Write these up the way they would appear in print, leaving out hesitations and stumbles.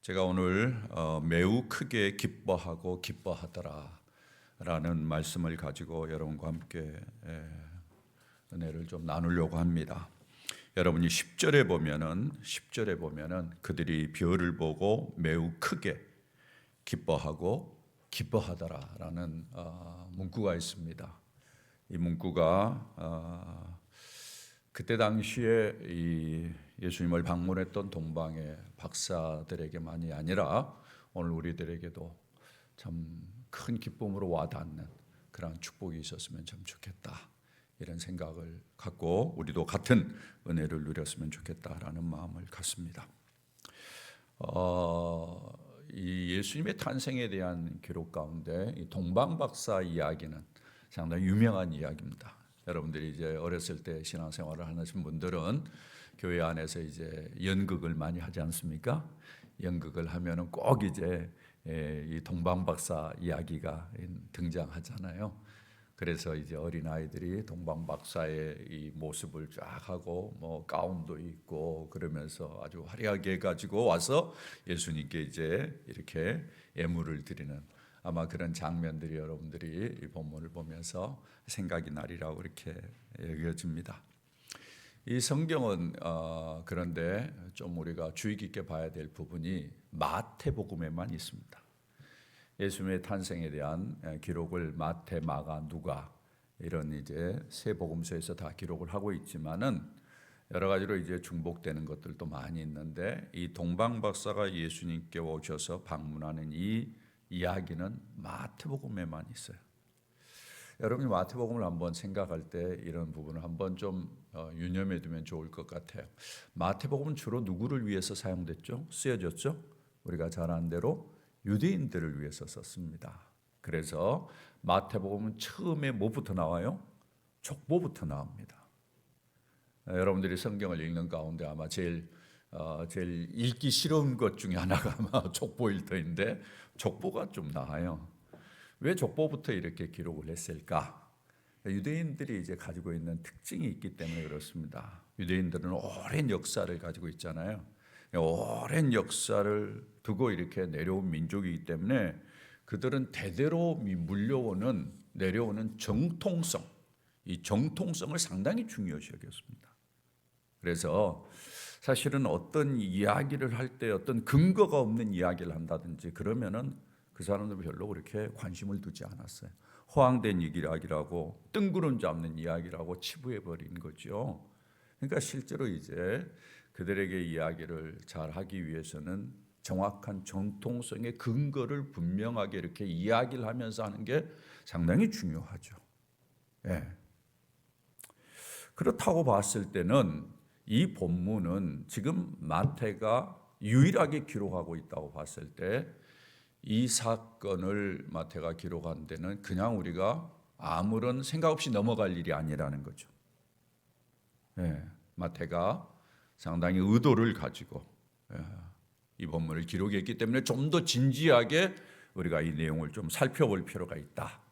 제가 오늘 매우 크게 기뻐하고 기뻐하더라 라는 말씀을 가지고 여러분과 함께 은혜를 좀 나누려고 합니다. 여러분이 10절에 보면은 그들이 별을 보고 매우 크게 기뻐하고 기뻐하더라 라는 문구가 있습니다. 이 문구가 그때 당시에 이 예수님을 방문했던 동방의 박사들에게만이 아니라 오늘 우리들에게도 참 큰 기쁨으로 와닿는 그런 축복이 있었으면 참 좋겠다, 이런 생각을 갖고 우리도 같은 은혜를 누렸으면 좋겠다라는 마음을 갖습니다. 이 예수님의 탄생에 대한 기록 가운데 이 동방박사 이야기는 상당히 유명한 이야기입니다. 여러분들이 이제 어렸을 때 신앙생활을 하신 분들은 교회 안에서 이제 연극을 많이 하지 않습니까? 연극을 하면은 꼭 이제 이 동방박사 이야기가 등장하잖아요. 그래서 이제 어린 아이들이 동방박사의 이 모습을 쫙 하고 뭐 가운도 입고 그러면서 아주 화려하게 가지고 와서 예수님께 이제 이렇게 예물을 드리는, 아마 그런 장면들이 여러분들이 이 본문을 보면서 생각이 나리라고 이렇게 여겨집니다. 이 성경은 그런데 좀 우리가 주의 깊게 봐야 될 부분이 마태복음에만 있습니다. 예수님의 탄생에 대한 기록을 마태, 마가, 누가 이런 이제 세 복음서에서 다 기록을 하고 있지만은 여러 가지로 이제 중복되는 것들도 많이 있는데, 이 동방박사가 예수님께 오셔서 방문하는 이 이야기는 마태복음에만 있어요. 여러분이 마태복음을 한번 생각할 때 이런 부분을 한번 좀 유념해 두면 좋을 것 같아요. 마태복음은 주로 누구를 위해서 사용됐죠? 쓰여졌죠? 우리가 잘 아는 대로 유대인들을 위해서 썼습니다. 그래서 마태복음은 처음에 뭐부터 나와요? 족보부터 나옵니다. 여러분들이 성경을 읽는 가운데 아마 제일 읽기 싫은 것 중에 하나가 아마 족보일 터인데, 족보가 좀 나아요. 왜 족보부터 이렇게 기록을 했을까? 유대인들이 이제 가지고 있는 특징이 있기 때문에 그렇습니다. 유대인들은 오랜 역사를 가지고 있잖아요. 오랜 역사를 두고 이렇게 내려온 민족이기 때문에 그들은 대대로 내려오는 정통성, 이 정통성을 상당히 중요시 여겼습니다. 그래서 사실은 어떤 이야기를 할 때 어떤 근거가 없는 이야기를 한다든지 그러면은 그 사람들은 별로 그렇게 관심을 두지 않았어요. 허황된 이야기라고, 뜬구름 잡는 이야기라고 치부해 버린 거죠. 그러니까 실제로 이제 그들에게 이야기를 잘 하기 위해서는 정확한 정통성의 근거를 분명하게 이렇게 이야기를 하면서 하는 게 상당히 중요하죠. 예. 그렇다고 봤을 때는 이 본문은 지금 마태가 유일하게 기록하고 있다고 봤을 때 이 사건을 마태가 기록한 데는 그냥 우리가 아무런 생각 없이 넘어갈 일이 아니라는 거죠. 예, 마태가 상당히 의도를 가지고 이 본문을 기록했기 때문에 좀 더 진지하게 우리가 이 내용을 좀 살펴볼 필요가 있다,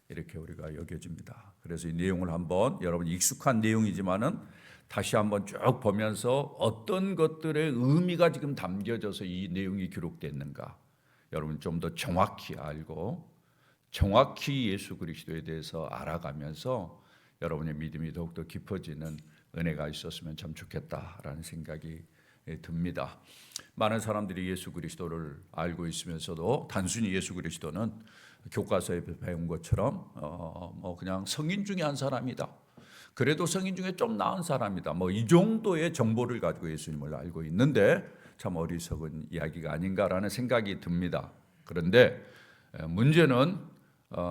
이렇게 우리가 여겨집니다. 그래서 이 내용을 한번, 여러분 익숙한 내용이지만은 다시 한번 쭉 보면서 어떤 것들의 의미가 지금 담겨져서 이 내용이 기록됐는가, 여러분 좀 더 정확히 알고 정확히 예수 그리스도에 대해서 알아가면서 여러분의 믿음이 더욱더 깊어지는 은혜가 있었으면 참 좋겠다라는 생각이 듭니다. 많은 사람들이 예수 그리스도를 알고 있으면서도 단순히 예수 그리스도는 교과서에 배운 것처럼 뭐 그냥 성인 중에 한 사람이다, 그래도 성인 중에 좀 나은 사람이다, 뭐 이 정도의 정보를 가지고 예수님을 알고 있는데 참 어리석은 이야기가 아닌가라는 생각이 듭니다. 그런데 문제는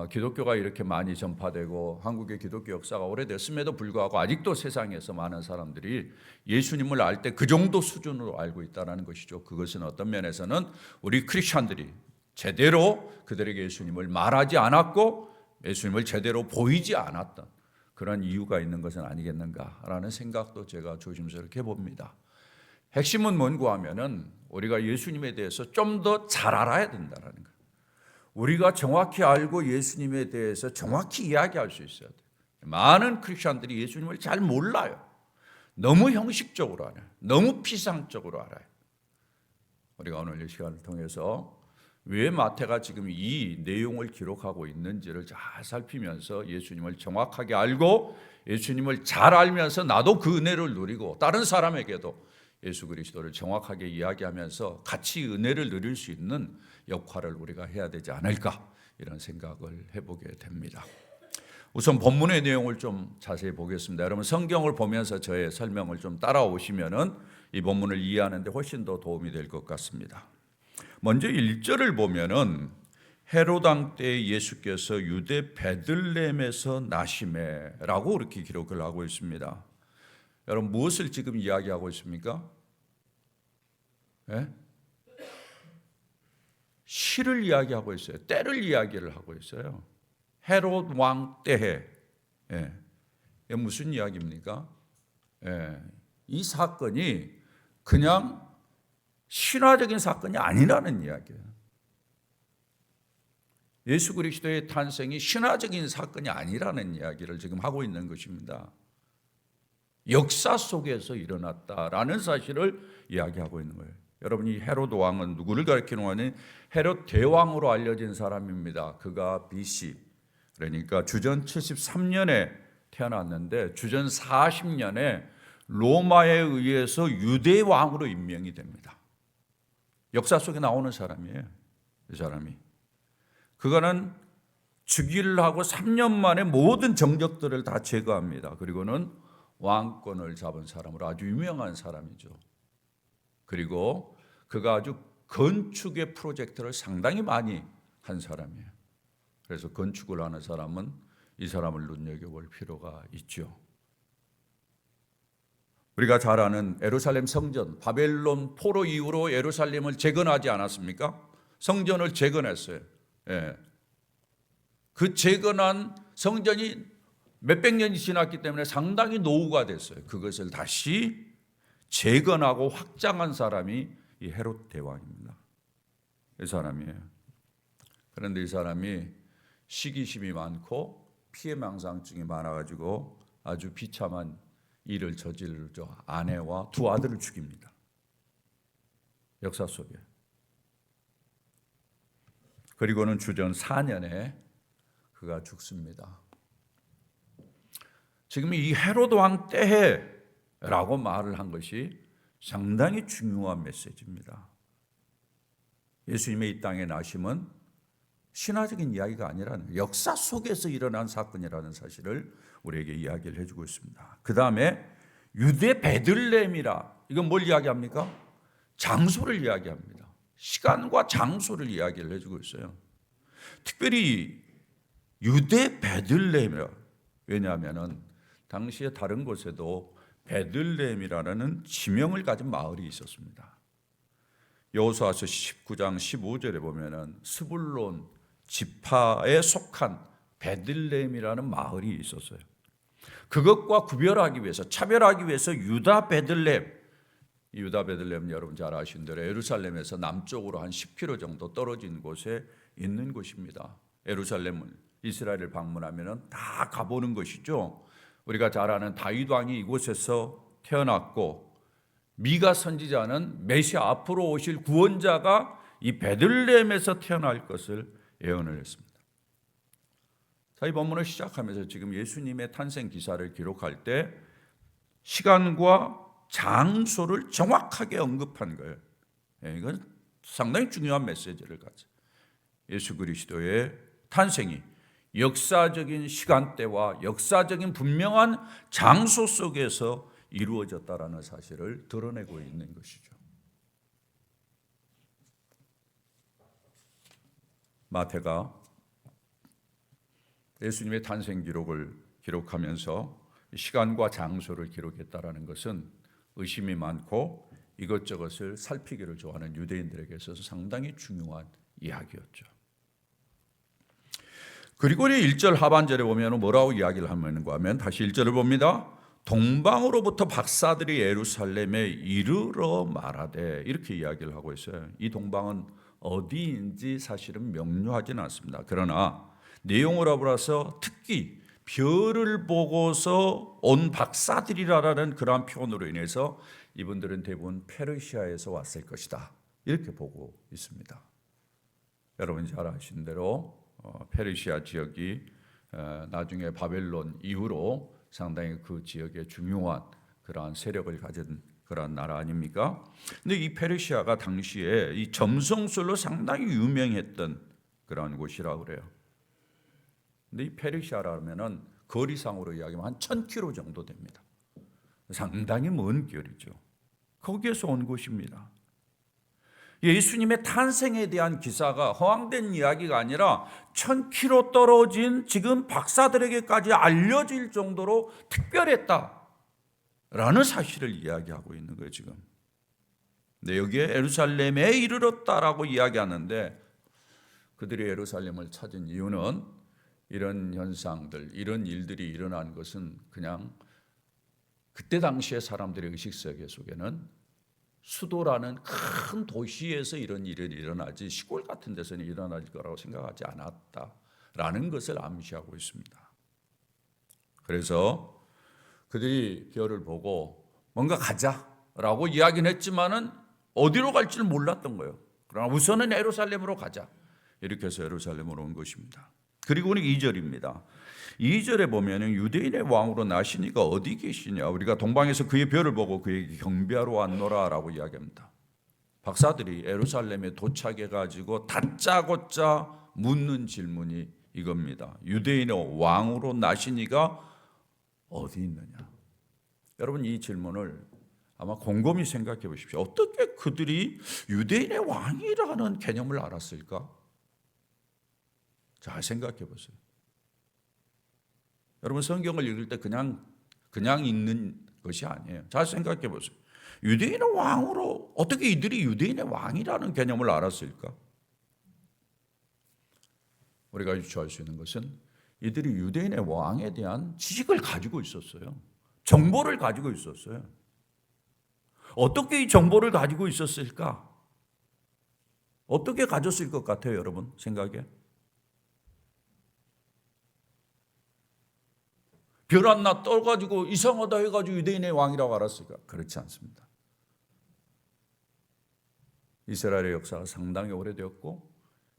기독교가 이렇게 많이 전파되고 한국의 기독교 역사가 오래됐음에도 불구하고 아직도 세상에서 많은 사람들이 예수님을 알 때 그 정도 수준으로 알고 있다는 것이죠. 그것은 어떤 면에서는 우리 크리스천들이 제대로 그들에게 예수님을 말하지 않았고 예수님을 제대로 보이지 않았던 그런 이유가 있는 것은 아니겠는가라는 생각도 제가 조심스럽게 봅니다. 핵심은 뭔고 하면은 우리가 예수님에 대해서 좀 더 잘 알아야 된다는 거예요. 우리가 정확히 알고 예수님에 대해서 정확히 이야기할 수 있어야 돼요. 많은 크리스천들이 예수님을 잘 몰라요. 너무 형식적으로 알아요. 너무 피상적으로 알아요. 우리가 오늘 이 시간을 통해서 왜 마태가 지금 이 내용을 기록하고 있는지를 잘 살피면서 예수님을 정확하게 알고 예수님을 잘 알면서 나도 그 은혜를 누리고 다른 사람에게도 예수 그리스도를 정확하게 이야기하면서 같이 은혜를 누릴 수 있는 역할을 우리가 해야 되지 않을까, 이런 생각을 해보게 됩니다. 우선 본문의 내용을 좀 자세히 보겠습니다. 여러분 성경을 보면서 저의 설명을 좀 따라오시면은 이 본문을 이해하는데 훨씬 더 도움이 될 것 같습니다. 먼저 1절을 보면은 헤롯 왕 때 예수께서 유대 베들레헴에서 나시매라고 이렇게 기록을 하고 있습니다. 여러분 무엇을 지금 이야기하고 있습니까? 예? 시를 이야기하고 있어요. 때를 이야기를 하고 있어요. 헤롯 왕 때에. 예. 이게 무슨 이야기입니까? 예. 이 사건이 그냥 신화적인 사건이 아니라는 이야기예요. 예수 그리스도의 탄생이 신화적인 사건이 아니라는 이야기를 지금 하고 있는 것입니다. 역사 속에서 일어났다라는 사실을 이야기하고 있는 거예요. 여러분 이 헤롯 왕은 누구를 가리키는 거니? 헤롯 대왕으로 알려진 사람입니다. 그가 BC, 그러니까 주전 73년에 태어났는데 주전 40년에 로마에 의해서 유대 왕으로 임명이 됩니다. 역사 속에 나오는 사람이에요. 이 사람이. 그거는 즉위를 하고 3년 만에 모든 정적들을 다 제거합니다. 그리고는 왕권을 잡은 사람으로 아주 유명한 사람이죠. 그리고 그가 아주 건축의 프로젝트를 상당히 많이 한 사람이에요. 그래서 건축을 하는 사람은 이 사람을 눈여겨볼 필요가 있죠. 우리가 잘 아는 예루살렘 성전, 바벨론 포로 이후로 예루살렘을 재건하지 않았습니까? 성전을 재건했어요. 예. 그 재건한 성전이 몇백 년이 지났기 때문에 상당히 노후가 됐어요. 그것을 다시 재건하고 확장한 사람이 이 헤롯 대왕입니다. 이 사람이에요. 그런데 이 사람이 시기심이 많고 피해망상증이 많아가지고 아주 비참한 일을 저지르죠. 아내와 두 아들을 죽입니다. 역사 속에. 그리고는 주전 4년에 그가 죽습니다. 지금 이 헤롯 왕 때에라고 말을 한 것이 상당히 중요한 메시지입니다. 예수님의 이 땅에 나심은 신화적인 이야기가 아니라는, 역사 속에서 일어난 사건이라는 사실을 우리에게 이야기를 해주고 있습니다. 그 다음에 유대 베들레헴이라, 이건 뭘 이야기합니까? 장소를 이야기합니다. 시간과 장소를 이야기를 해주고 있어요. 특별히 유대 베들레헴이라, 왜냐하면 당시에 다른 곳에도 베들레헴이라는 지명을 가진 마을이 있었습니다. 여호수아서 19장 15절에 보면은 스불론 지파에 속한 베들레헴이라는 마을이 있었어요. 그것과 구별하기 위해서, 차별하기 위해서 유다 베들레헴, 유다 베들레헴 여러분 잘 아시는 대로 예루살렘에서 남쪽으로 한 10km 정도 떨어진 곳에 있는 곳입니다. 예루살렘을 이스라엘을 방문하면 다 가보는 것이죠. 우리가 잘 아는 다윗 왕이 이곳에서 태어났고 미가 선지자는 메시아 앞으로 오실 구원자가 이 베들레헴에서 태어날 것을 예언을 했습니다. 자, 이 본문을 시작하면서 지금 예수님의 탄생 기사를 기록할 때 시간과 장소를 정확하게 언급한 거예요. 이건 상당히 중요한 메시지를 가져요. 예수 그리스도의 탄생이 역사적인 시간대와 역사적인 분명한 장소 속에서 이루어졌다라는 사실을 드러내고 있는 것이죠. 마태가 예수님의 탄생 기록을 기록하면서 시간과 장소를 기록했다라는 것은 의심이 많고 이것저것을 살피기를 좋아하는 유대인들에게 있어서 상당히 중요한 이야기였죠. 그리고 1절 하반절에 보면 뭐라고 이야기를 하는가 하면 다시 1절을 봅니다. 동방으로부터 박사들이 예루살렘에 이르러 말하되, 이렇게 이야기를 하고 있어요. 이 동방은 어디인지 사실은 명료하지는 않습니다. 그러나 내용을 알아서 특히 별을 보고서 온 박사들이라는 그러한 표현으로 인해서 이분들은 대부분 페르시아에서 왔을 것이다, 이렇게 보고 있습니다. 여러분이 잘 아시는 대로 페르시아 지역이 나중에 바벨론 이후로 상당히 그 지역에 중요한 그러한 세력을 가진 그러한 나라 아닙니까? 근데 이 페르시아가 당시에 이 점성술로 상당히 유명했던 그러한 곳이라고 그래요. 근데 이 페르시아라면은 거리상으로 이야기하면 한 1000km 정도 됩니다. 상당히 먼 거리죠. 거기에서 온 곳입니다. 예수님의 탄생에 대한 기사가 허황된 이야기가 아니라 1000km 떨어진 지금 박사들에게까지 알려질 정도로 특별했다라는 사실을 이야기하고 있는 거예요, 지금. 근데 여기에 예루살렘에 이르렀다라고 이야기하는데 그들이 예루살렘을 찾은 이유는 이런 현상들, 이런 일들이 일어난 것은 그냥 그때 당시의 사람들의 의식세계 속에는 수도라는 큰 도시에서 이런 일이 일어나지 시골 같은 데서는 일어날 거라고 생각하지 않았다라는 것을 암시하고 있습니다. 그래서 그들이 별을 보고 뭔가 가자라고 이야기는 했지만은 어디로 갈지를 몰랐던 거예요. 그러나 우선은 예루살렘으로 가자. 이렇게 해서 예루살렘으로 온 것입니다. 그리고 2절입니다. 2절에 보면은 유대인의 왕으로 나시니가 어디 계시냐, 우리가 동방에서 그의 별을 보고 그에게 경배하러 왔노라라고 이야기합니다. 박사들이 예루살렘에 도착해 가지고 다짜고짜 묻는 질문이 이겁니다. 유대인의 왕으로 나시니가 어디 있느냐? 여러분, 이 질문을 아마 곰곰이 생각해 보십시오. 어떻게 그들이 유대인의 왕이라는 개념을 알았을까? 잘 생각해 보세요. 여러분, 성경을 읽을 때 그냥 읽는 것이 아니에요. 잘 생각해 보세요. 유대인의 왕으로 어떻게 이들이 유대인의 왕이라는 개념을 알았을까? 우리가 유추할 수 있는 것은 이들이 유대인의 왕에 대한 지식을 가지고 있었어요. 정보를 가지고 있었어요. 어떻게 이 정보를 가지고 있었을까? 어떻게 가졌을 것 같아요, 여러분 생각에? 별 하나 떠가지고 이상하다 해가지고 유대인의 왕이라고 알았을까? 그렇지 않습니다. 이스라엘의 역사가 상당히 오래되었고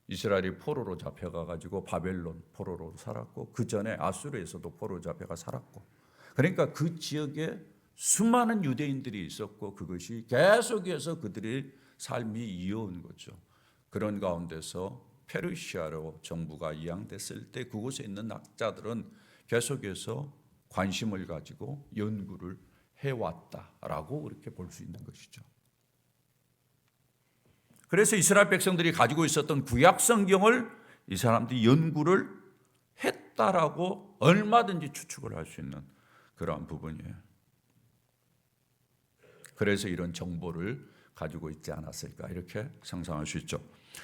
이스라엘이 포로로 잡혀가가지고 바벨론 포로로 살았고 그 전에 아수르에서도 포로로 잡혀가 살았고, 그러니까 그 지역에 수많은 유대인들이 있었고 그것이 계속해서 그들의 삶이 이어온 거죠. 그런 가운데서 페르시아로 정부가 이양됐을 때 그곳에 있는 학자들은 계속해서 관심을 가지고 연구를 해왔다라고 그렇게 볼 수 있는 것이죠. 그래서 이스라엘 백성들이 가지고 있었던 구약 성경을 이 사람들이 연구를 했다라고 얼마든지 추측을 할 수 있는 그러한 부분이에요. 그래서 이런 정보를 가지고 있지 않았을까 이렇게 상상할 수 있죠.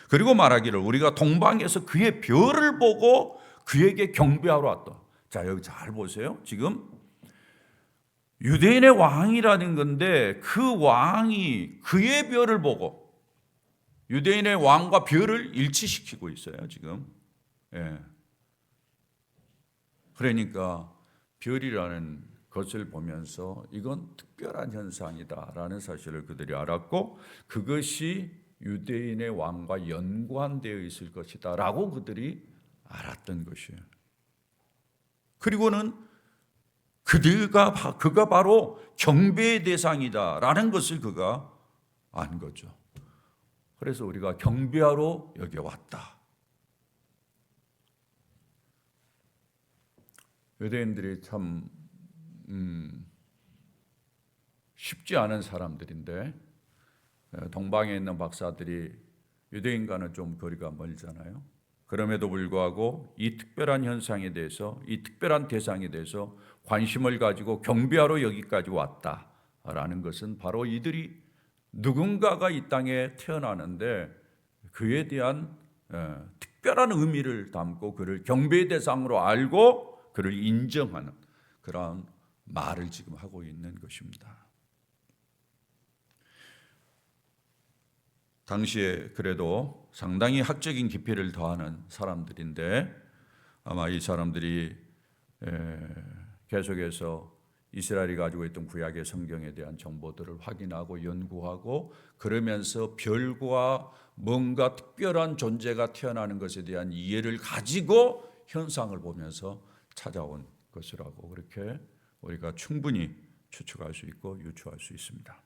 그리고 말하기를 우리가 동방에서 그의 별을 보고 그에게 경배하러 왔다. 자, 여기 잘 보세요. 지금 유대인의 왕이라는 건데 그 왕이 그의 별을 보고 유대인의 왕과 별을 일치시키고 있어요, 지금. 예. 그러니까 별이라는 것을 보면서 이건 특별한 현상이다라는 사실을 그들이 알았고 그것이 유대인의 왕과 연관되어 있을 것이다라고 그들이 알았던 것이에요. 그리고는 그가 바로 경배의 대상이다라는 것을 그가 안 거죠. 그래서 우리가 경배하러 여기 왔다. 유대인들이 참 쉽지 않은 사람들인데 동방에 있는 박사들이 유대인과는 좀 거리가 멀잖아요. 그럼에도 불구하고 이 특별한 현상에 대해서, 이 특별한 대상에 대해서 관심을 가지고 경배하러 여기까지 왔다라는 것은 바로 이들이 누군가가 이 땅에 태어나는데 그에 대한 특별한 의미를 담고 그를 경배의 대상으로 알고 그를 인정하는 그런 말을 지금 하고 있는 것입니다. 당시에 그래도 상당히 학적인 깊이를 더하는 사람들인데 아마 이 사람들이 계속해서 이스라엘이 가지고 있던 구약의 성경에 대한 정보들을 확인하고 연구하고 그러면서 별과 뭔가 특별한 존재가 태어나는 것에 대한 이해를 가지고 현상을 보면서 찾아온 것이라고 그렇게 우리가 충분히 추측할 수 있고 유추할 수 있습니다.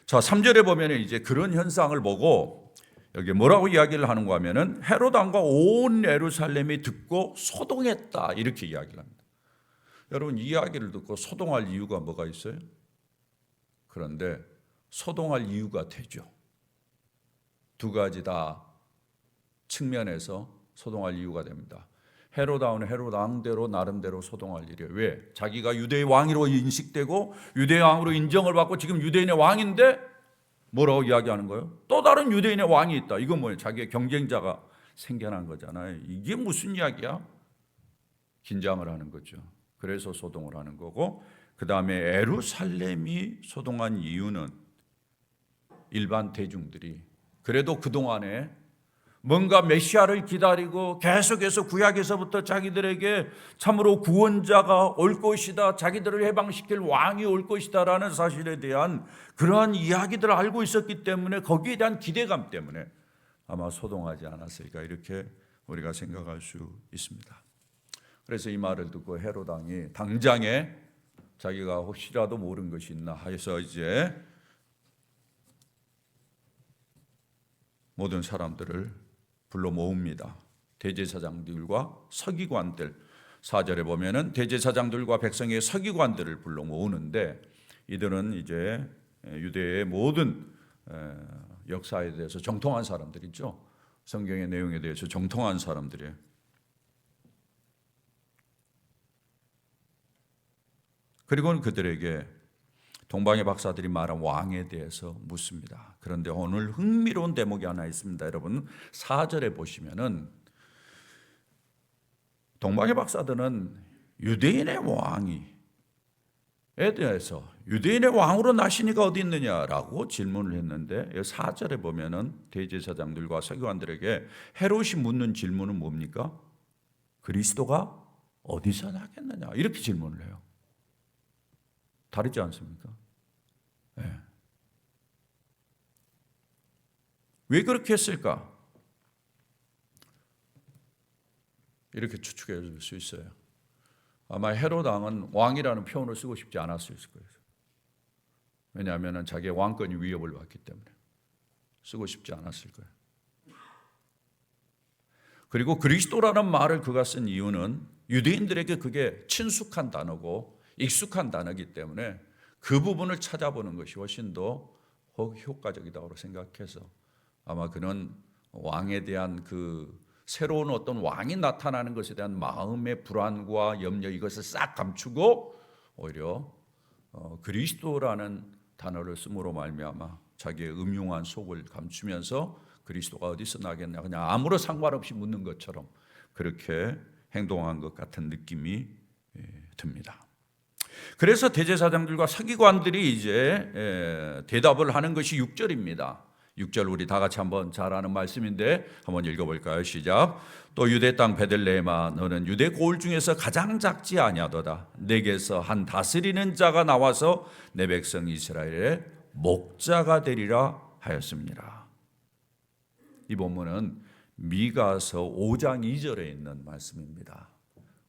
자, 3절에 보면 이제 그런 현상을 보고 여기 뭐라고 이야기를 하는가 하면은 헤롯 왕과 온 예루살렘이 듣고 소동했다 이렇게 이야기를 합니다. 여러분 이 이야기를 듣고 소동할 이유가 뭐가 있어요? 그런데 소동할 이유가 되죠. 두 가지 다 측면에서 소동할 이유가 됩니다. 헤롯 왕은 헤롯 왕대로 나름대로 소동할 일이에요. 왜? 자기가 유대의 왕으로 인식되고 유대의 왕으로 인정을 받고 지금 유대인의 왕인데 뭐라고 이야기하는 거예요? 또 다른 유대인의 왕이 있다. 이건 뭐예요? 자기의 경쟁자가 생겨난 거잖아요. 이게 무슨 이야기야? 긴장을 하는 거죠. 그래서 소동을 하는 거고, 그 다음에 예루살렘이 소동한 이유는 일반 대중들이 그래도 그동안에 뭔가 메시아를 기다리고 계속해서 구약에서부터 자기들에게 참으로 구원자가 올 것이다, 자기들을 해방시킬 왕이 올 것이다라는 사실에 대한 그러한 이야기들을 알고 있었기 때문에 거기에 대한 기대감 때문에 아마 소동하지 않았을까 이렇게 우리가 생각할 수 있습니다. 그래서 이 말을 듣고 헤롯 왕이 당장에 자기가 혹시라도 모르는 것이 있나 해서 이제 모든 사람들을 불러 모읍니다. 대제사장들과 서기관들, 4절에 보면은 대제사장들과 백성의 서기관들을 불러 모으는데 이들은 이제 유대의 모든 역사에 대해서 정통한 사람들이죠. 성경의 내용에 대해서 정통한 사람들이에요. 그리고는 그들에게 동방의 박사들이 말한 왕에 대해서 묻습니다. 그런데 오늘 흥미로운 대목이 하나 있습니다. 여러분 4절에 보시면은 동방의 박사들은 유대인의 왕에 대해서 유대인의 왕으로 나시니가 어디 있느냐라고 질문을 했는데 4절에 보면은 대제사장들과 서기관들에게 헤롯이 묻는 질문은 뭡니까? 그리스도가 어디서 나겠느냐 이렇게 질문을 해요. 다르지 않습니까? 네. 왜 그렇게 했을까? 이렇게 추측해 줄 수 있어요. 아마 헤롯 왕은 왕이라는 표현을 쓰고 싶지 않았을 거예요. 왜냐하면 자기의 왕권이 위협을 받기 때문에 쓰고 싶지 않았을 거예요. 그리고 그리스도라는 말을 그가 쓴 이유는 유대인들에게 그게 친숙한 단어고 익숙한 단어이기 때문에 그 부분을 찾아보는 것이 훨씬 더 효과적이다고 생각해서 아마 그는 왕에 대한 그 새로운 어떤 왕이 나타나는 것에 대한 마음의 불안과 염려 이것을 싹 감추고 오히려 그리스도라는 단어를 쓰므로 말미암아 자기의 음흉한 속을 감추면서 그리스도가 어디서 나겠냐 그냥 아무런 상관없이 묻는 것처럼 그렇게 행동한 것 같은 느낌이 듭니다. 그래서 대제사장들과 서기관들이 이제 대답을 하는 것이 6절입니다. 6절 우리 다 같이 한번 잘 아는 말씀인데 한번 읽어볼까요? 시작. 또 유대 땅 베들레헴아 너는 유대 고을 중에서 가장 작지 아니하도다. 내게서 한 다스리는 자가 나와서 내 백성 이스라엘의 목자가 되리라 하였습니다. 이 본문은 미가서 5장 2절에 있는 말씀입니다.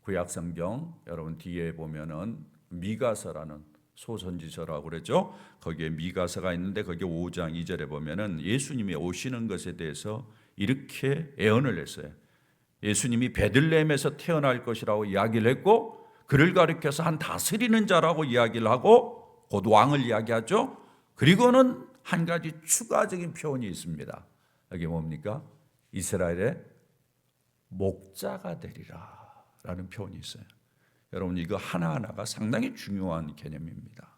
구약 성경 여러분 뒤에 보면은 미가서라는 소선지서라고 그러죠. 거기에 미가서가 있는데 거기에 5장 2절에 보면은 예수님이 오시는 것에 대해서 이렇게 예언을 했어요. 예수님이 베들레헴에서 태어날 것이라고 이야기를 했고 그를 가리켜서 한 다스리는 자라고 이야기를 하고 곧 왕을 이야기하죠. 그리고는 한 가지 추가적인 표현이 있습니다. 여기 뭡니까? 이스라엘의 목자가 되리라 라는 표현이 있어요. 여러분 이거 하나하나가 상당히 중요한 개념입니다.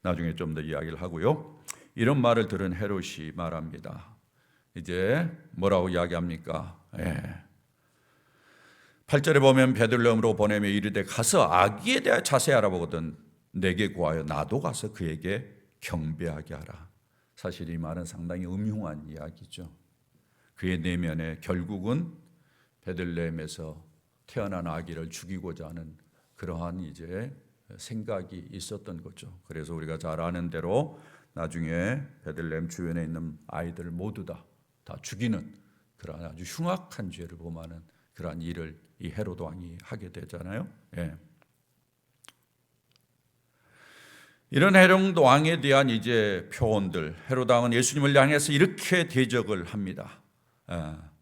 나중에 좀 더 이야기를 하고요. 이런 말을 들은 헤롯이 말합니다. 이제 뭐라고 이야기합니까? 8절에 보면 베들레헴으로 보내며 이르되 가서 아기에 대해 자세히 알아보거든 내게 구하여 나도 가서 그에게 경배하게 하라. 사실 이 말은 상당히 음흉한 이야기죠. 그의 내면에 결국은 베들레헴에서 태어난 아기를 죽이고자 하는 그러한 이제 생각이 있었던 거죠. 그래서 우리가 잘 아는 대로 나중에 베들레헴 주변에 있는 아이들 모두 다 죽이는 그러한 아주 흉악한 죄를 범하는 그러한 일을 이 헤로드 왕이 하게 되잖아요. 예. 이런 헤로드 왕에 대한 이제 표현들, 헤로드 왕은 예수님을 향해서 이렇게 대적을 합니다.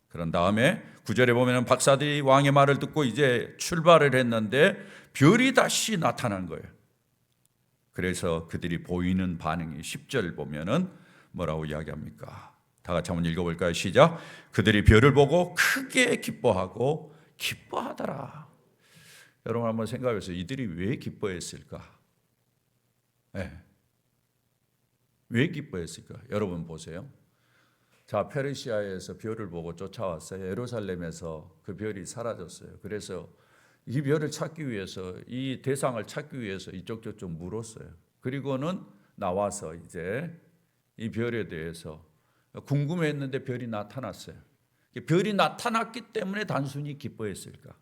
그런 다음에 9절에 보면 박사들이 왕의 말을 듣고 이제 출발을 했는데 별이 다시 나타난 거예요. 그래서 그들이 보이는 반응이 10절 보면은 뭐라고 이야기합니까? 다 같이 한번 읽어볼까요? 시작. 그들이 별을 보고 크게 기뻐하고 기뻐하더라. 여러분 한번 생각해보세요. 이들이 왜 기뻐했을까? 네. 왜 기뻐했을까? 여러분 보세요. 자, 페르시아에서 별을 보고 쫓아왔어요. 예루살렘에서 그 별이 사라졌어요. 그래서 이 별을 찾기 위해서, 이 대상을 찾기 위해서 이쪽 저쪽 물었어요. 그리고는 나와서 이제 이 별에 대해서 궁금했는데 별이 나타났어요. 별이 나타났기 때문에 단순히 기뻐했을까?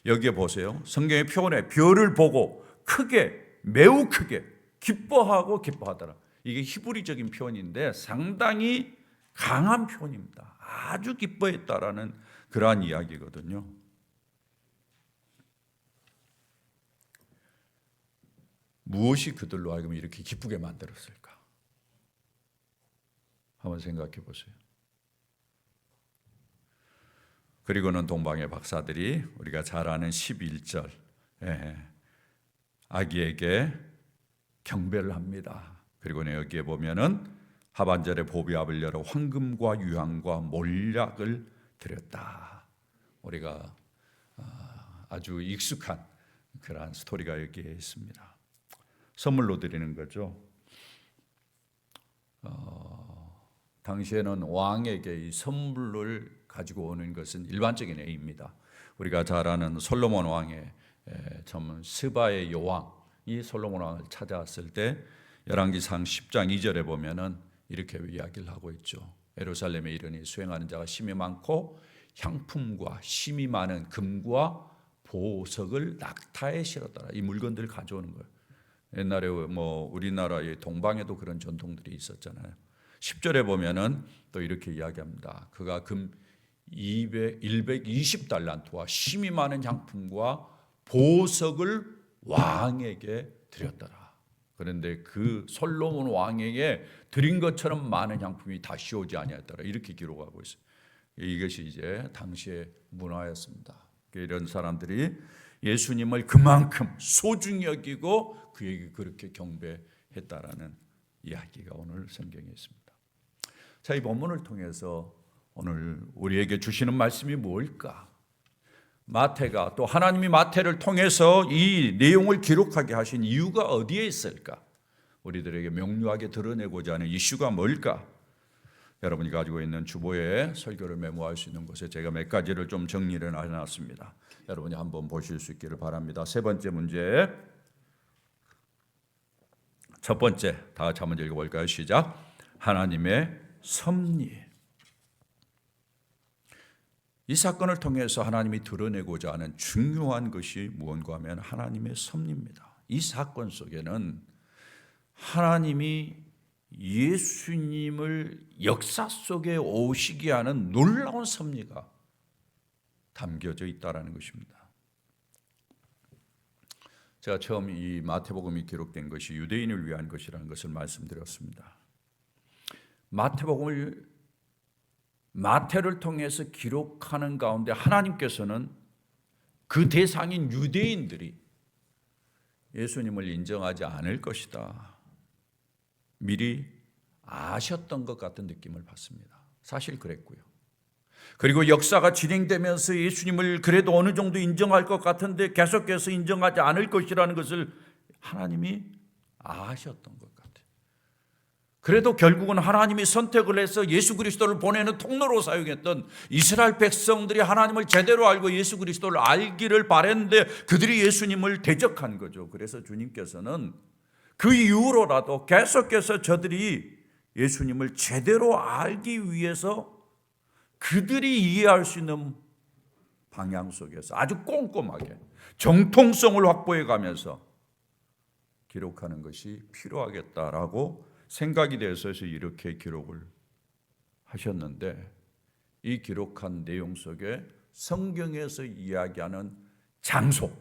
여기에 보세요. 성경의 표현에 별을 보고 크게, 매우 크게 기뻐하고 기뻐하더라. 이게 히브리적인 표현인데 상당히 강한 표현입니다. 아주 기뻐했다라는 그러한 이야기거든요. 무엇이 그들로 하여금 이렇게 기쁘게 만들었을까? 한번 생각해 보세요. 그리고는 동방의 박사들이 우리가 잘 아는 11절 아기에게 경배를 합니다. 그리고는 여기에 보면은 하반절에 보비압을 열어 황금과 유향과 몰약을 드렸다. 우리가 아주 익숙한 그러한 스토리가 여기에 있습니다. 선물로 드리는 거죠. 당시에는 왕에게 이 선물을 가지고 오는 것은 일반적인 예입니다. 우리가 잘 아는 솔로몬 왕의 스바의 여왕이 솔로몬 왕을 찾아왔을 때 열왕기상 10장 2절에 보면은 이렇게 이야기를 하고 있죠. 예루살렘에 이르니 수행하는 자가 심이 많고 향품과 심이 많은 금과 보석을 낙타에 실었더라. 이 물건들을 가져오는 거예요. 옛날에 뭐 우리나라의 동방에도 그런 전통들이 있었잖아요. 10절에 보면은 또 이렇게 이야기합니다. 그가 금 120달란트와 심이 많은 향품과 보석을 왕에게 드렸더라. 그런데 그 솔로몬 왕에게 드린 것처럼 많은 향품이 다시 오지 아니하였더라. 이렇게 기록하고 있어요. 이것이 이제 당시의 문화였습니다. 이런 사람들이 예수님을 그만큼 소중히 여기고 그에게 그렇게 경배했다라는 이야기가 오늘 성경에 있습니다. 자, 이 본문을 통해서 오늘 우리에게 주시는 말씀이 뭘까? 마태가 또 하나님이 마태를 통해서 이 내용을 기록하게 하신 이유가 어디에 있을까? 우리들에게 명료하게 드러내고자 하는 이슈가 뭘까? 여러분이 가지고 있는 주보에 설교를 메모할 수 있는 곳에 제가 몇 가지를 좀 정리를 해놨습니다. 여러분이 한번 보실 수 있기를 바랍니다. 세 번째 문제, 첫 번째, 다 같이 한번 읽어볼까요? 시작. 하나님의 섭리. 이 사건을 통해서 하나님이 드러내고자 하는 중요한 것이 무엇인가 하면 하나님의 섭리입니다. 이 사건 속에는 하나님이 예수님을 역사 속에 오시게 하는 놀라운 섭리가 담겨져 있다는 것입니다. 제가 처음 이 마태복음이 기록된 것이 유대인을 위한 것이라는 것을 말씀드렸습니다. 마태를 통해서 기록하는 가운데 하나님께서는 그 대상인 유대인들이 예수님을 인정하지 않을 것이다. 미리 아셨던 것 같은 느낌을 받습니다. 사실 그랬고요. 그리고 역사가 진행되면서 예수님을 그래도 어느 정도 인정할 것 같은데 계속해서 인정하지 않을 것이라는 것을 하나님이 아셨던 것 같아요. 그래도 결국은 하나님이 선택을 해서 예수 그리스도를 보내는 통로로 사용했던 이스라엘 백성들이 하나님을 제대로 알고 예수 그리스도를 알기를 바랬는데 그들이 예수님을 대적한 거죠. 그래서 주님께서는 그 이후로라도 계속해서 저들이 예수님을 제대로 알기 위해서 그들이 이해할 수 있는 방향 속에서 아주 꼼꼼하게 정통성을 확보해 가면서 기록하는 것이 필요하겠다라고 생각이 돼서 이렇게 기록을 하셨는데, 이 기록한 내용 속에 성경에서 이야기하는 장소,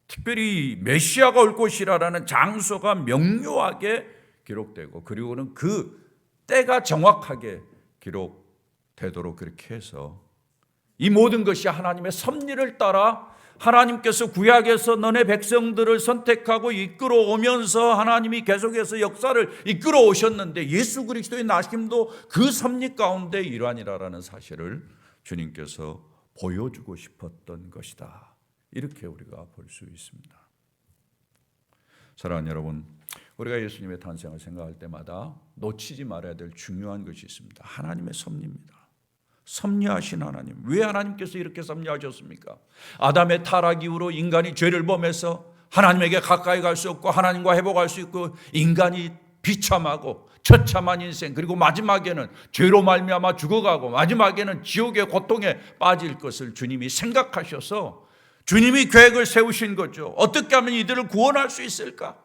특별히 메시아가 올 것이라는 장소가 명료하게 기록되고, 그리고는 그 때가 정확하게 기록되도록 그렇게 해서 이 모든 것이 하나님의 섭리를 따라 하나님께서 구약에서 너네 백성들을 선택하고 이끌어 오면서 하나님이 계속해서 역사를 이끌어 오셨는데, 예수 그리스도의 나심도 그 섭리 가운데 일환이라는 사실을 주님께서 보여주고 싶었던 것이다. 이렇게 우리가 볼 수 있습니다. 사랑하는 여러분, 우리가 예수님의 탄생을 생각할 때마다 놓치지 말아야 될 중요한 것이 있습니다. 하나님의 섭리입니다. 섭리하신 하나님. 왜 하나님께서 이렇게 섭리하셨습니까? 아담의 타락 이후로 인간이 죄를 범해서 하나님에게 가까이 갈 수 없고 하나님과 회복할 수 있고 인간이 비참하고 처참한 인생, 그리고 마지막에는 죄로 말미암아 죽어가고 마지막에는 지옥의 고통에 빠질 것을 주님이 생각하셔서 주님이 계획을 세우신 거죠. 어떻게 하면 이들을 구원할 수 있을까?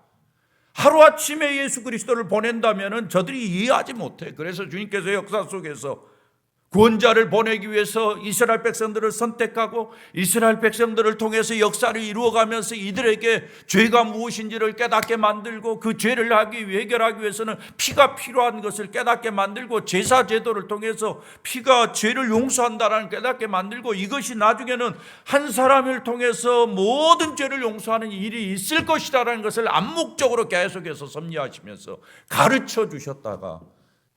하루아침에 예수 그리스도를 보낸다면 저들이 이해하지 못해. 그래서 주님께서 역사 속에서 구원자를 보내기 위해서 이스라엘 백성들을 선택하고 이스라엘 백성들을 통해서 역사를 이루어가면서 이들에게 죄가 무엇인지를 깨닫게 만들고, 그 죄를 해결하기 위해서는 피가 필요한 것을 깨닫게 만들고, 제사 제도를 통해서 피가 죄를 용서한다는 깨닫게 만들고, 이것이 나중에는 한 사람을 통해서 모든 죄를 용서하는 일이 있을 것이라는 것을 암묵적으로 계속해서 섭리하시면서 가르쳐 주셨다가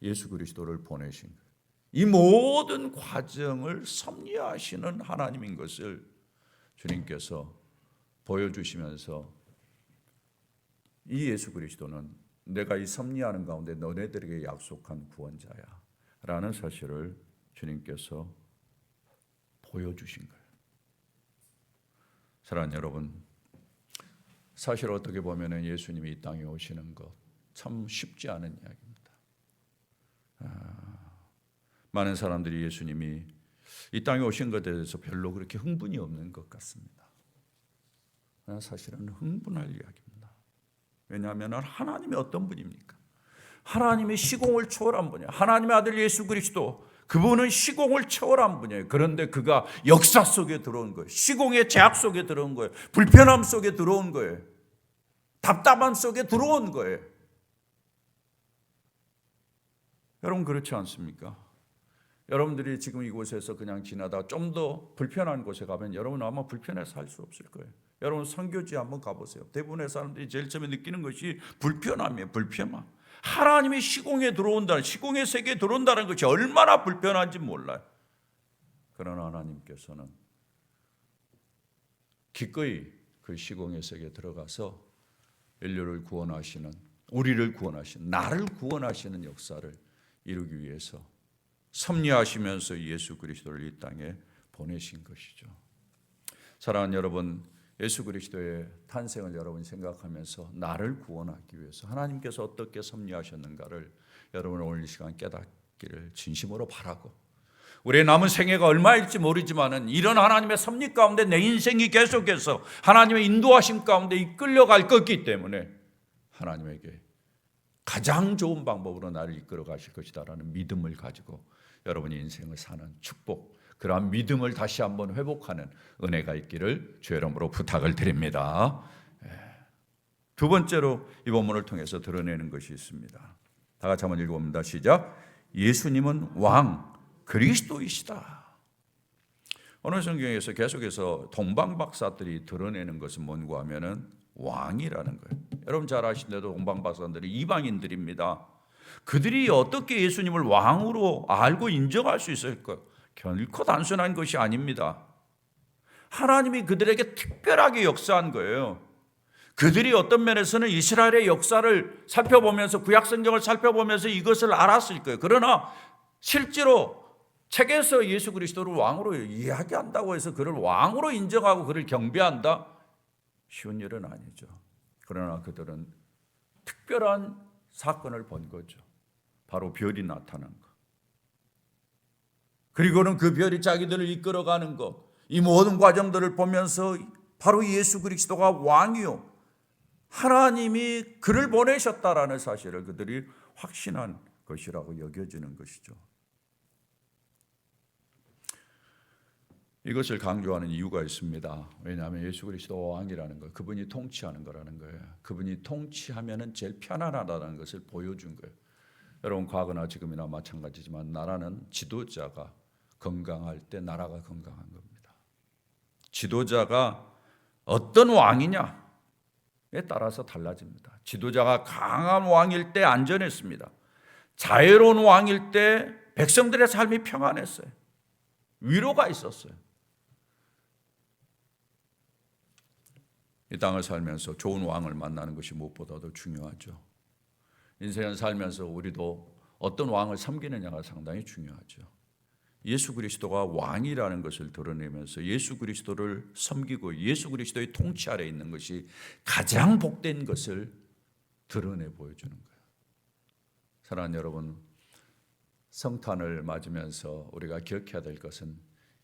예수 그리스도를 보내신 거예요. 이 모든 과정을 섭리하시는 하나님인 것을 주님께서 보여주시면서, 이 예수 그리스도는 내가 이 섭리하는 가운데 너네들에게 약속한 구원자야 라는 사실을 주님께서 보여주신 거예요. 사랑하는 여러분, 사실 어떻게 보면 예수님이 이 땅에 오시는 것 참 쉽지 않은 이야기입니다. 많은 사람들이 예수님이 이 땅에 오신 것에 대해서 별로 그렇게 흥분이 없는 것 같습니다. 사실은 흥분할 이야기입니다. 왜냐하면 하나님이 어떤 분입니까? 하나님이 시공을 초월한 분이에요. 하나님의 아들 예수 그리스도, 그분은 시공을 초월한 분이에요. 그런데 그가 역사 속에 들어온 거예요. 시공의 제약 속에 들어온 거예요. 불편함 속에 들어온 거예요. 답답함 속에 들어온 거예요. 여러분, 그렇지 않습니까? 여러분들이 지금 이곳에서 그냥 지나다 좀 더 불편한 곳에 가면 여러분 아마 불편해서 살 수 없을 거예요. 여러분 선교지 한번 가보세요. 대부분의 사람들이 제일 처음에 느끼는 것이 불편함이에요. 불편함. 하나님이 시공에 들어온다는, 시공의 세계에 들어온다는 것이 얼마나 불편한지 몰라요. 그러나 하나님께서는 기꺼이 그 시공의 세계에 들어가서 인류를 구원하시는, 우리를 구원하시는, 나를 구원하시는 역사를 이루기 위해서 섭리하시면서 예수 그리스도를 이 땅에 보내신 것이죠. 사랑하는 여러분, 예수 그리스도의 탄생을 여러분 생각하면서 나를 구원하기 위해서 하나님께서 어떻게 섭리하셨는가를 여러분 오늘 이 시간 깨닫기를 진심으로 바라고, 우리의 남은 생애가 얼마일지 모르지만 이런 하나님의 섭리 가운데 내 인생이 계속해서 하나님의 인도하심 가운데 이끌려갈 것이기 때문에 하나님에게 가장 좋은 방법으로 나를 이끌어 가실 것이다라는 믿음을 가지고 여러분이 인생을 사는 축복, 그러한 믿음을 다시 한번 회복하는 은혜가 있기를 주의 이름으로 부탁을 드립니다. 두 번째로 이 본문을 통해서 드러내는 것이 있습니다. 다 같이 한번 읽어봅니다. 시작. 예수님은 왕 그리스도이시다. 오늘 성경에서 계속해서 동방박사들이 드러내는 것은 뭔가 하면은 왕이라는 거예요. 여러분 잘 아시는데도 동방박사들이 이방인들입니다. 그들이 어떻게 예수님을 왕으로 알고 인정할 수 있을까요? 결코 단순한 것이 아닙니다. 하나님이 그들에게 특별하게 역사한 거예요. 그들이 어떤 면에서는 이스라엘의 역사를 살펴보면서, 구약성경을 살펴보면서 이것을 알았을 거예요. 그러나 실제로 책에서 예수 그리스도를 왕으로 이야기한다고 해서 그를 왕으로 인정하고 그를 경배한다? 쉬운 일은 아니죠. 그러나 그들은 특별한 사건을 본 거죠. 바로 별이 나타난 것. 그리고는 그 별이 자기들을 이끌어가는 것, 이 모든 과정들을 보면서 바로 예수 그리스도가 왕이요, 하나님이 그를 보내셨다라는 사실을 그들이 확신한 것이라고 여겨지는 것이죠. 이것을 강조하는 이유가 있습니다. 왜냐하면 예수 그리스도가 왕이라는 것, 그분이 통치하는 거라는 거예요. 그분이 통치하면은 제일 편안하다는 것을 보여준 거예요. 여러분, 과거나 지금이나 마찬가지지만 나라는 지도자가 건강할 때 나라가 건강한 겁니다. 지도자가 어떤 왕이냐에 따라서 달라집니다. 지도자가 강한 왕일 때 안전했습니다. 자유로운 왕일 때 백성들의 삶이 평안했어요. 위로가 있었어요. 이 땅을 살면서 좋은 왕을 만나는 것이 무엇보다도 중요하죠. 인생을 살면서 우리도 어떤 왕을 섬기느냐가 상당히 중요하죠. 예수 그리스도가 왕이라는 것을 드러내면서 예수 그리스도를 섬기고 예수 그리스도의 통치 아래 있는 것이 가장 복된 것을 드러내 보여주는 거예요. 사랑하는 여러분, 성탄을 맞으면서 우리가 기억해야 될 것은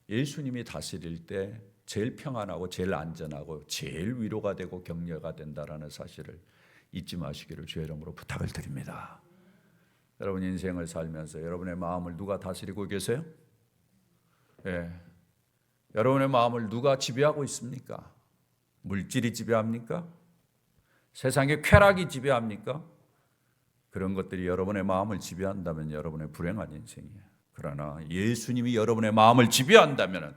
예수님이 다스릴 때 제일 평안하고 제일 안전하고 제일 위로가 되고 격려가 된다라는 사실을 잊지 마시기를 주의 이름으로 부탁을 드립니다. 여러분 인생을 살면서 여러분의 마음을 누가 다스리고 계세요? 예. 여러분의 마음을 누가 지배하고 있습니까? 물질이 지배합니까? 세상의 쾌락이 지배합니까? 그런 것들이 여러분의 마음을 지배한다면 여러분의 불행한 인생이에요. 그러나 예수님이 여러분의 마음을 지배한다면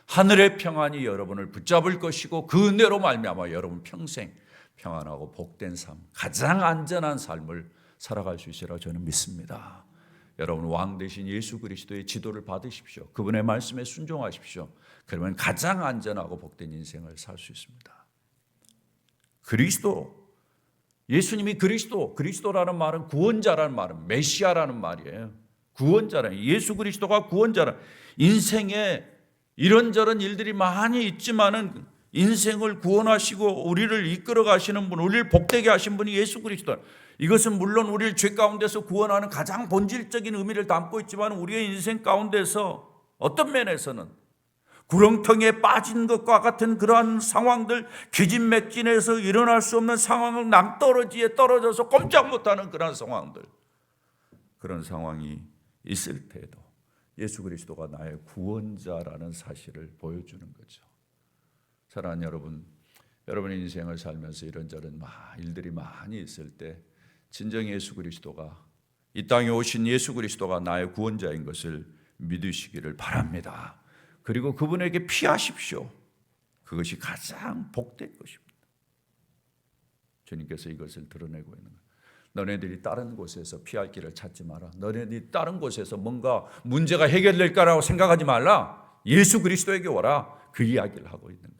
하늘의 평안이 여러분을 붙잡을 것이고 그 은혜로 말미암아 여러분 평생 평안하고 복된 삶, 가장 안전한 삶을 살아갈 수 있으리라 저는 믿습니다. 여러분 왕 대신 예수 그리스도의 지도를 받으십시오. 그분의 말씀에 순종하십시오. 그러면 가장 안전하고 복된 인생을 살 수 있습니다. 그리스도, 예수님이 그리스도라는 말은 구원자라는 말은 메시아라는 말이에요. 구원자라, 예수 그리스도가 구원자라. 인생에 이런저런 일들이 많이 있지만은 인생을 구원하시고 우리를 이끌어 가시는 분, 우리를 복되게 하신 분이 예수 그리스도. 이것은 물론 우리를 죄 가운데서 구원하는 가장 본질적인 의미를 담고 있지만 우리의 인생 가운데서 어떤 면에서는 구렁텅이에 빠진 것과 같은 그러한 상황들, 기진맥진해서 일어날 수 없는 상황을 낭떠러지에 떨어져서 꼼짝 못하는 그런 상황들, 그런 상황이 있을 때에도 예수 그리스도가 나의 구원자라는 사실을 보여주는 거죠. 사랑하는 여러분, 여러분의 인생을 살면서 이런저런 일들이 많이 있을 때 진정 예수 그리스도가, 이 땅에 오신 예수 그리스도가 나의 구원자인 것을 믿으시기를 바랍니다. 그리고 그분에게 피하십시오. 그것이 가장 복된 것입니다. 주님께서 이것을 드러내고 있는 거예요. 너네들이 다른 곳에서 피할 길을 찾지 마라. 너네들이 다른 곳에서 뭔가 문제가 해결될 거라고 생각하지 말라. 예수 그리스도에게 오라. 그 이야기를 하고 있는 거예요.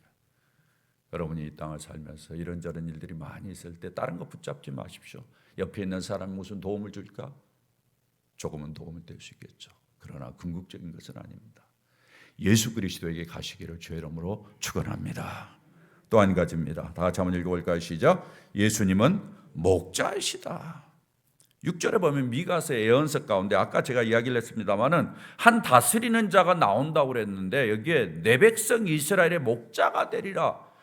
여러분이 이 땅을 살면서 이런저런 일들이 많이 있을 때 다른 거 붙잡지 마십시오. 옆에 있는 사람이 무슨 도움을 줄까? 조금은 도움이 될 수 있겠죠. 그러나 궁극적인 것은 아닙니다. 예수 그리스도에게 가시기를 주의 이름으로 축원합니다. 또 한 가지입니다. 다 같이 한번 읽어볼까요? 시작. 예수님은 목자이시다. 6절에 보면 미가서의 예언서 가운데 아까 제가 이야기를 했습니다마는 한 다스리는 자가 나온다고 그랬는데 여기에 내 백성 이스라엘의 목자가 되리라.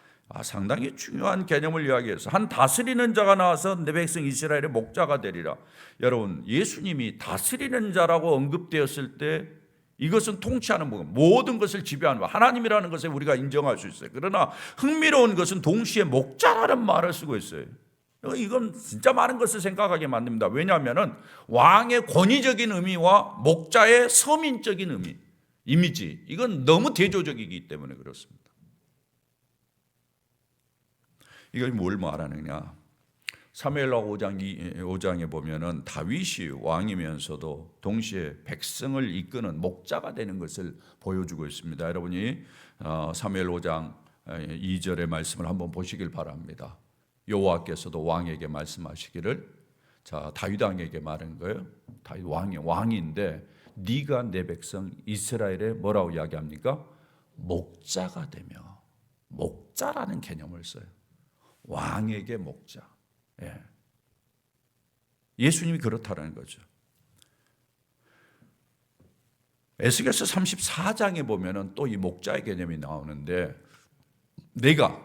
상당히 중요한 개념을 이야기해서 한 다스리는 자가 나와서 내 백성 이스라엘의 목자가 되리라. 여러분 예수님이 다스리는 자라고 언급되었을 때 이것은 통치하는 분, 모든 것을 지배하는 분, 하나님이라는 것을 우리가 인정할 수 있어요. 그러나 흥미로운 것은 동시에 목자라는 말을 쓰고 있어요. 이건 진짜 많은 것을 생각하게 만듭니다. 왜냐하면 왕의 권위적인 의미와 목자의 서민적인 의미, 이미지, 이건 너무 대조적이기 때문에 그렇습니다. 이걸 뭘 말하느냐? 사무엘하 5장에 보면은 다윗이 왕이면서도 동시에 백성을 이끄는 목자가 되는 것을 보여주고 있습니다. 여러분이 사무엘 5장 2절의 말씀을 한번 보시길 바랍니다. 여호와께서도 왕에게 말씀하시기를, 자 다윗 왕에게 말한 거예요. 다윗 왕인데 네가 내 백성 이스라엘에 뭐라고 이야기합니까? 목자가 되며, 목자라는 개념을 써요. 왕에게 목자. 예수님이 그렇다는 거죠. 에스겔서 34장에 보면은 또 이 목자의 개념이 나오는데, 내가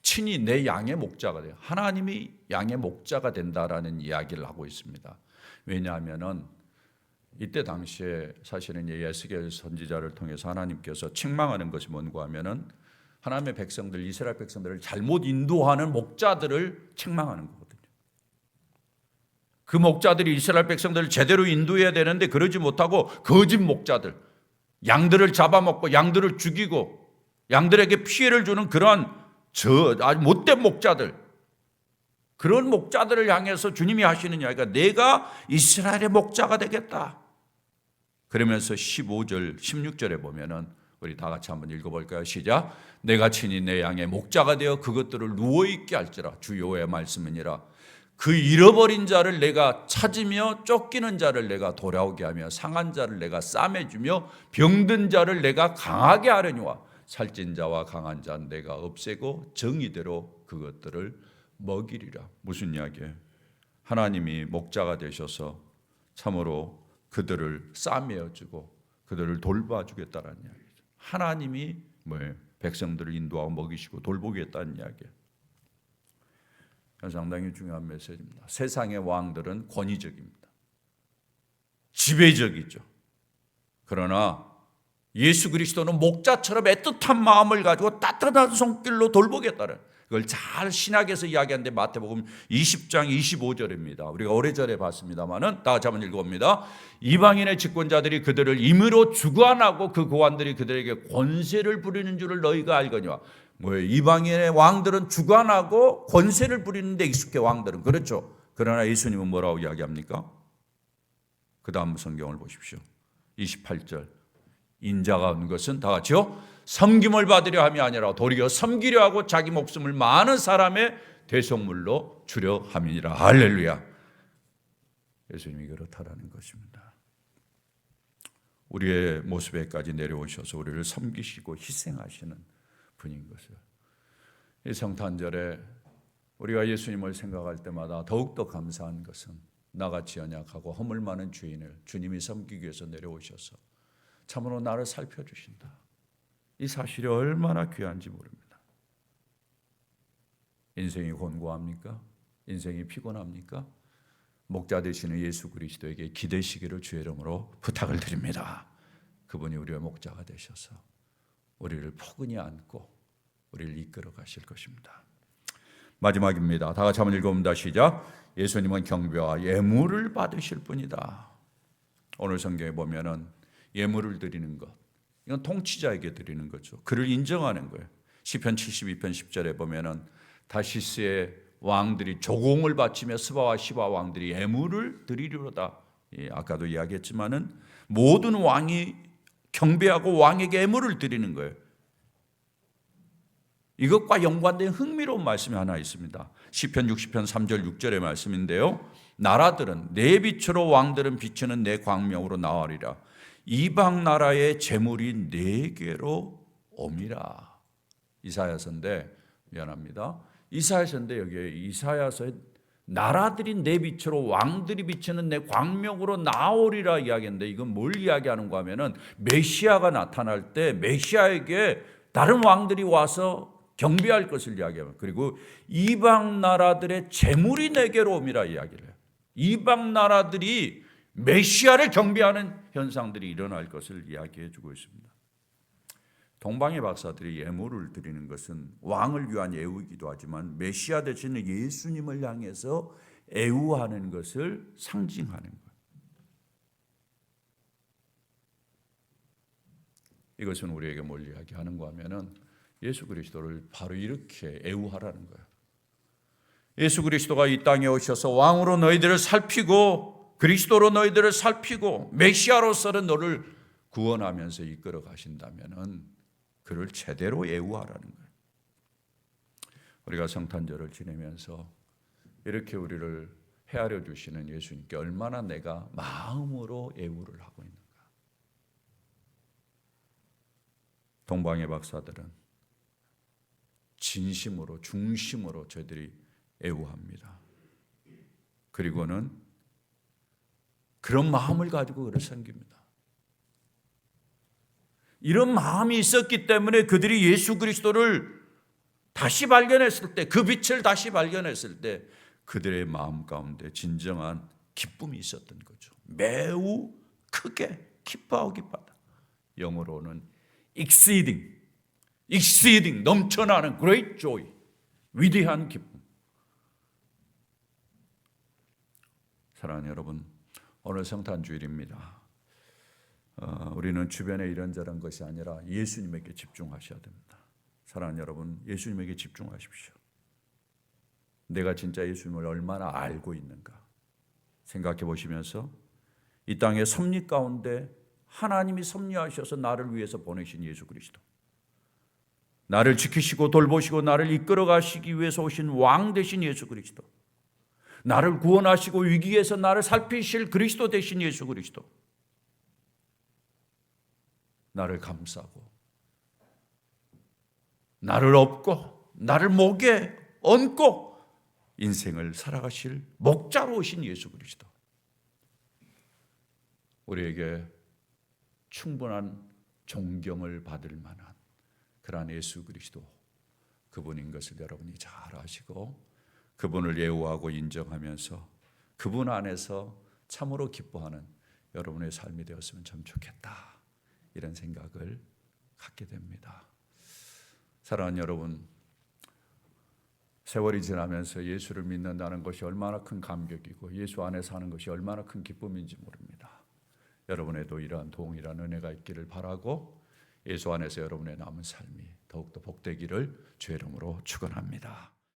친히 내 양의 목자가 돼요. 하나님이 양의 목자가 된다라는 이야기를 하고 있습니다. 왜냐하면은 이때 당시에 사실은 에스겔 선지자를 통해서 하나님께서 책망하는 것이 뭔가 하면은 하나님의 백성들, 이스라엘 백성들을 잘못 인도하는 목자들을 책망하는 거거든요. 그 목자들이 이스라엘 백성들을 제대로 인도해야 되는데 그러지 못하고 거짓 목자들, 양들을 잡아먹고 양들을 죽이고 양들에게 피해를 주는 그러한 아주 못된 목자들, 그런 목자들을 향해서 주님이 하시는 이야기가 내가 이스라엘의 목자가 되겠다. 그러면서 15절, 16절에 보면은 우리 다 같이 한번 읽어볼까요? 시작. 내가 친히 내 양의 목자가 되어 그것들을 누워있게 할지라. 주 여호와의 말씀이니라. 그 잃어버린 자를 내가 찾으며 쫓기는 자를 내가 돌아오게 하며 상한 자를 내가 싸매주며 병든 자를 내가 강하게 하려니와 살찐 자와 강한 자는 내가 없애고 정의대로 그것들을 먹이리라. 무슨 이야기예요? 하나님이 목자가 되셔서 참으로 그들을 싸매어주고 그들을 돌봐주겠다는 이야기죠. 하나님이 뭐예요? 백성들을 인도하고 먹이시고 돌보겠다는 이야기예요. 상당히 중요한 메시지입니다. 세상의 왕들은 권위적입니다. 지배적이죠. 그러나 예수 그리스도는 목자처럼 애틋한 마음을 가지고 따뜻한 손길로 돌보겠다는, 그걸 잘 신약에서 이야기하는데 마태복음 20장 25절입니다. 우리가 오래전에 봤습니다마는 다 같이 한번 읽어봅니다. 이방인의 집권자들이 그들을 임의로 주관하고 그 고관들이 그들에게 권세를 부리는 줄을 너희가 알거니와. 뭐예요? 이방인의 왕들은 주관하고 권세를 부리는 데 익숙해, 왕들은. 그렇죠. 그러나 예수님은 뭐라고 이야기합니까? 그 다음 성경을 보십시오. 28절. 인자가 온 것은 다 같이요, 섬김을 받으려 함이 아니라 도리어 섬기려 하고 자기 목숨을 많은 사람의 대속물로 주려 함이니라. 할렐루야. 예수님이 그렇다라는 것입니다. 우리의 모습에까지 내려오셔서 우리를 섬기시고 희생하시는 분인 것을, 이 성탄절에 우리가 예수님을 생각할 때마다 더욱더 감사한 것은 나같이 연약하고 허물 많은 죄인을 주님이 섬기기 위해서 내려오셔서 참으로 나를 살펴주신다. 이 사실이 얼마나 귀한지 모릅니다. 인생이 곤고합니까? 인생이 피곤합니까? 목자 되시는 예수 그리스도에게 기대시기를 주의 이름으로 부탁을 드립니다. 그분이 우리의 목자가 되셔서 우리를 포근히 안고 우리를 이끌어 가실 것입니다. 마지막입니다. 다 같이 한번 읽어봅니다. 시작. 예수님은 경배와 예물을 받으실 분이다. 오늘 성경에 보면은 예물을 드리는 것, 이건 통치자에게 드리는 거죠. 그를 인정하는 거예요. 시편 72편 10절에 보면은 다시스의 왕들이 조공을 바치며 스바와 시바 왕들이 예물을 드리리로다. 아까도 이야기했지만은 모든 왕이 경배하고 왕에게 예물을 드리는 거예요. 이것과 연관된 흥미로운 말씀이 하나 있습니다. 시편 60편 3절 6절의 말씀인데요. 나라들은 내 빛으로 왕들은 비추는 내 광명으로 나으리라. 이방 나라의 재물이 내게로 옴이라. 이사야서인데, 미안합니다. 이사야서인데 여기에 이사야서에 나라들이 내 빛으로 왕들이 비치는 내 광명으로 나오리라 이야기인데, 이건 뭘 이야기하는가 하면은 메시아가 나타날 때 메시아에게 다른 왕들이 와서 경배할 것을 이야기합니다. 그리고 이방 나라들의 재물이 내게로 옴이라 이야기를 해요. 이방 나라들이 메시아를 경배하는 현상들이 일어날 것을 이야기해 주고 있습니다. 동방의 박사들이 예물을 드리는 것은 왕을 위한 애우이기도 하지만 메시아 되시는 예수님을 향해서 애우하는 것을 상징하는 거예요. 이것은 우리에게 뭘 이야기하는가 하면은 예수 그리스도를 바로 이렇게 애우하라는 거예요. 예수 그리스도가 이 땅에 오셔서 왕으로 너희들을 살피고 그리스도로 너희들을 살피고 메시아로서는 너를 구원하면서 이끌어 가신다면은 그를 제대로 애우하라는 거예요. 우리가 성탄절을 지내면서 이렇게 우리를 헤아려 주시는 예수님께 얼마나 내가 마음으로 애우를 하고 있는가. 동방의 박사들은 진심으로 중심으로 저희들이 애우합니다. 그리고는 그런 마음을 가지고 그를 섬깁니다. 이런 마음이 있었기 때문에 그들이 예수 그리스도를 다시 발견했을 때, 그 빛을 다시 발견했을 때 그들의 마음 가운데 진정한 기쁨이 있었던 거죠. 매우 크게 기뻐하고 기뻐하다. 영어로는 exceeding, 넘쳐나는 great joy, 위대한 기쁨. 사랑하는 여러분, 오늘 성탄주일입니다. 우리는 주변에 이런저런 것이 아니라 예수님에게 집중하셔야 됩니다. 사랑하는 여러분, 예수님에게 집중하십시오. 내가 진짜 예수님을 얼마나 알고 있는가 생각해 보시면서 이 땅의 섭리 가운데 하나님이 섭리하셔서 나를 위해서 보내신 예수 그리스도, 나를 지키시고 돌보시고 나를 이끌어 가시기 위해서 오신 왕 되신 예수 그리스도, 나를 구원하시고 위기에서 나를 살피실 그리스도 되신 예수 그리스도, 나를 감싸고 나를 업고 나를 목에 얹고 인생을 살아가실 목자로 오신 예수 그리스도, 우리에게 충분한 존경을 받을 만한 그러한 예수 그리스도, 그분인 것을 여러분이 잘 아시고 그분을 예우하고 인정하면서 그분 안에서 참으로 기뻐하는 여러분의 삶이 되었으면 참 좋겠다, 이런 생각을 갖게 됩니다. 사랑하는 여러분, 세월이 지나면서 예수를 믿는다는 것이 얼마나 큰 감격이고 예수 안에 사는 것이 얼마나 큰 기쁨인지 모릅니다. 여러분에도 이러한 동일한 은혜가 있기를 바라고 예수 안에서 여러분의 남은 삶이 더욱더 복되기를 주의 이름으로 축원합니다.